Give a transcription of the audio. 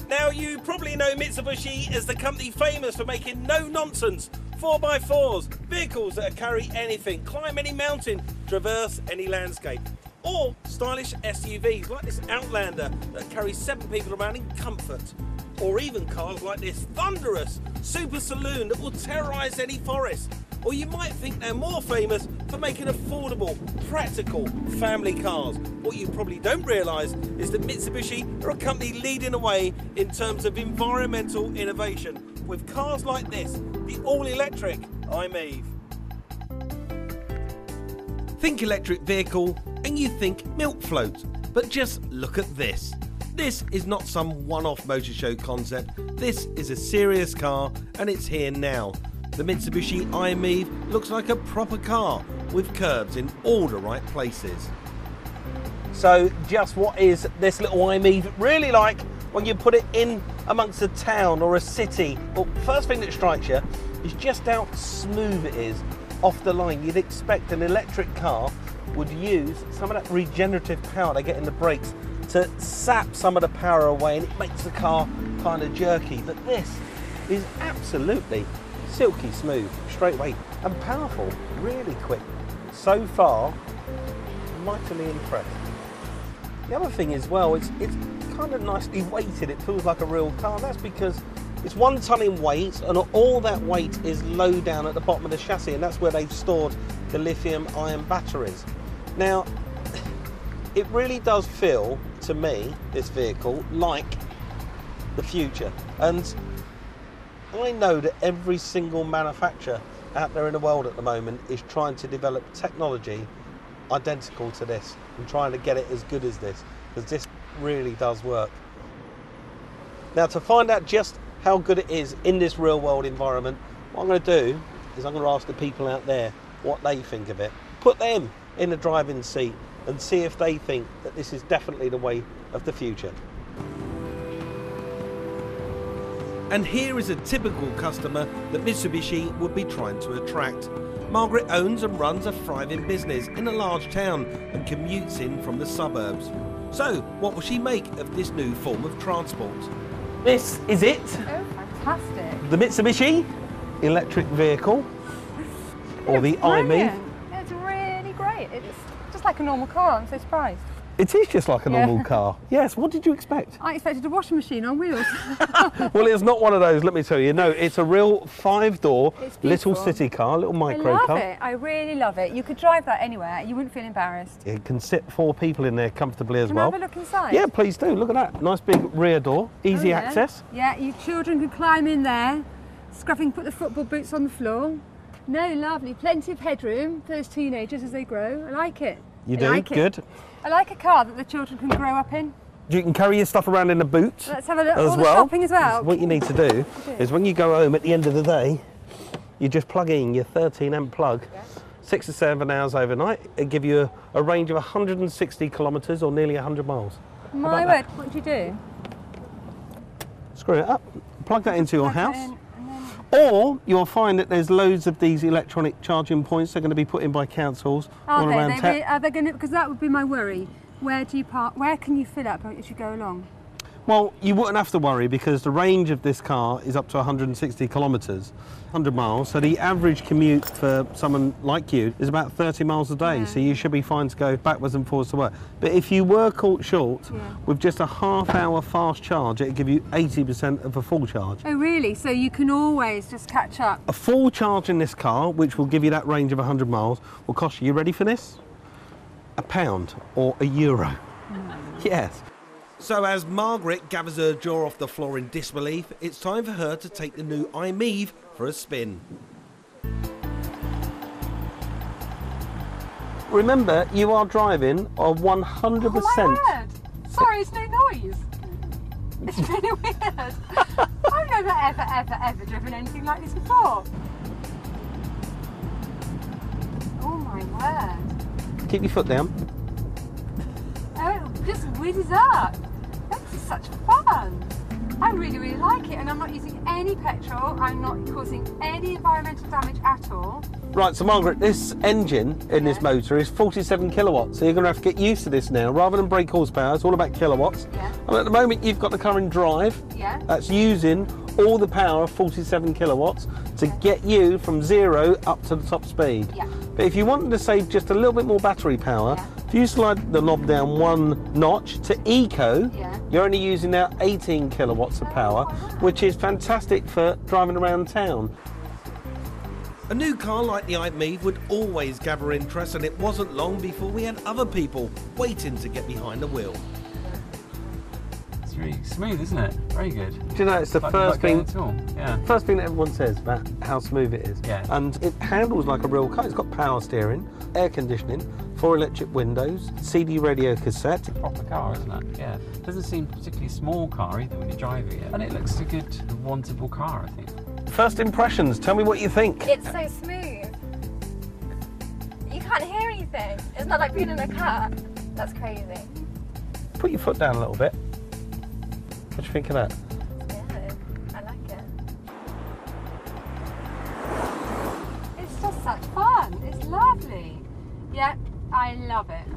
Now, you probably know Mitsubishi as the company famous for making no-nonsense 4x4s, vehicles that carry anything, climb any mountain, traverse any landscape, or stylish SUVs like this Outlander that carries 7 people around in comfort, or even cars like this thunderous super saloon that will terrorise any forest. Or you might think they're more famous for making affordable, practical family cars. What you probably don't realise is that Mitsubishi are a company leading the way in terms of environmental innovation with cars like this, the all-electric I-MIEV. Think electric vehicle and you think milk float, but just look at this. This is not some one-off motor show concept. This is a serious car and it's here now. The Mitsubishi I-MIEV looks like a proper car with curbs in all the right places. So just what is this little I-MIEV really like when you put it in amongst a town or a city? Well, first thing that strikes you is just how smooth it is off the line. You'd expect an electric car would use some of that regenerative power they get in the brakes to sap some of the power away, and it makes the car kind of jerky. But this is absolutely silky smooth, straight away, and powerful, really quick. So far, mightily impressed. The other thing as well, it's kind of nicely weighted. It feels like a real car. That's because it's 1 ton in weight, and all that weight is low down at the bottom of the chassis, and that's where they've stored the lithium-ion batteries. Now, it really does feel, to me, this vehicle, like the future. And I know that every single manufacturer out there in the world at the moment is trying to develop technology identical to this and trying to get it as good as this, because this really does work. Now, to find out just how good it is in this real world environment, what I'm going to do is I'm going to ask the people out there what they think of it. Put them in the driving seat and see if they think that this is definitely the way of the future. And here is a typical customer that Mitsubishi would be trying to attract. Margaret owns and runs a thriving business in a large town and commutes in from the suburbs. So, what will she make of this new form of transport? This is it. Oh, fantastic. The Mitsubishi electric vehicle, or the I-MIEV. It's really great. It's just like a normal car. I'm so surprised. It is just like a normal car. Yes, what did you expect? I expected a washing machine on wheels. Well, it's not one of those, let me tell you. No, it's a real 5-door little city car, little micro car. I love it. I really love it. You could drive that anywhere. You wouldn't feel embarrassed. It can sit 4 people in there comfortably as well. Can I have a look inside? Yeah, please do. Look at that. Nice big rear door, easy access. Yeah, your children could climb in there, scruffing, put the football boots on the floor. No, lovely. Plenty of headroom for those teenagers as they grow. I like it. You do? Good. I like a car that the children can grow up in. You can carry your stuff around in the boot. Let's have a look. All the shopping as well. What you need to do is when you go home at the end of the day, you just plug in your 13-amp plug, 6 to 7 hours overnight. It'll give you a range of 160 kilometres or nearly 100 miles. My word, what do you do? Screw it up, plug that into your house. Or you'll find that there's loads of these electronic charging points that are going to be put in by councils all around town. Are they going to? Because that would be my worry. Where do you park? Where can you fill up as you go along? Well, you wouldn't have to worry because the range of this car is up to 160 kilometres, 100 miles. So the average commute for someone like you is about 30 miles a day. So you should be fine to go backwards and forwards to work. But if you were caught short with just a half-hour fast charge, it'd give you 80% of a full charge. Oh, really? So you can always just catch up? A full charge in this car, which will give you that range of 100 miles, will cost you ready for this? £1 or €1. Yes. So as Margaret gathers her jaw off the floor in disbelief, it's time for her to take the new I-MIEV for a spin. Remember, you are driving a 100%... Oh my word! Sorry, it's no noise. It's really weird. I've ever driven anything like this before. Oh my word. Keep your foot down. Oh, it just whizzes up. This is such fun. I really like it, and I'm not using any petrol. I'm not causing any environmental damage at all. Right, so Margaret, this engine in this motor is 47 kilowatts, so you're going to have to get used to this now. Rather than brake horsepower, it's all about kilowatts. Yeah. And at the moment, you've got the car in drive. Yeah. That's using all the power of 47 kilowatts to get you from 0 up to the top speed. Yeah. But if you wanted to save just a little bit more battery power, if you slide the knob down one notch to Eco, you're only using now 18 kilowatts of power, which is fantastic for driving around town. A new car like the I-MIEV would always gather interest, and it wasn't long before we had other people waiting to get behind the wheel. It's really smooth, isn't it? Very good. Do you know, it's the first thing that everyone says about how smooth it is. Yeah. And it handles like a real car. It's got power steering, air conditioning, 4 electric windows, CD radio cassette. It's a proper car, isn't it? Yeah. It doesn't seem particularly small car either when you're driving it. And it looks a good, wantable car, I think. First impressions, tell me what you think. It's so smooth. You can't hear anything. It's not like being in a car. That's crazy. Put your foot down a little bit. What do you think of that? Yeah, I like it. It's just such fun. It's lovely. Yeah, I love it.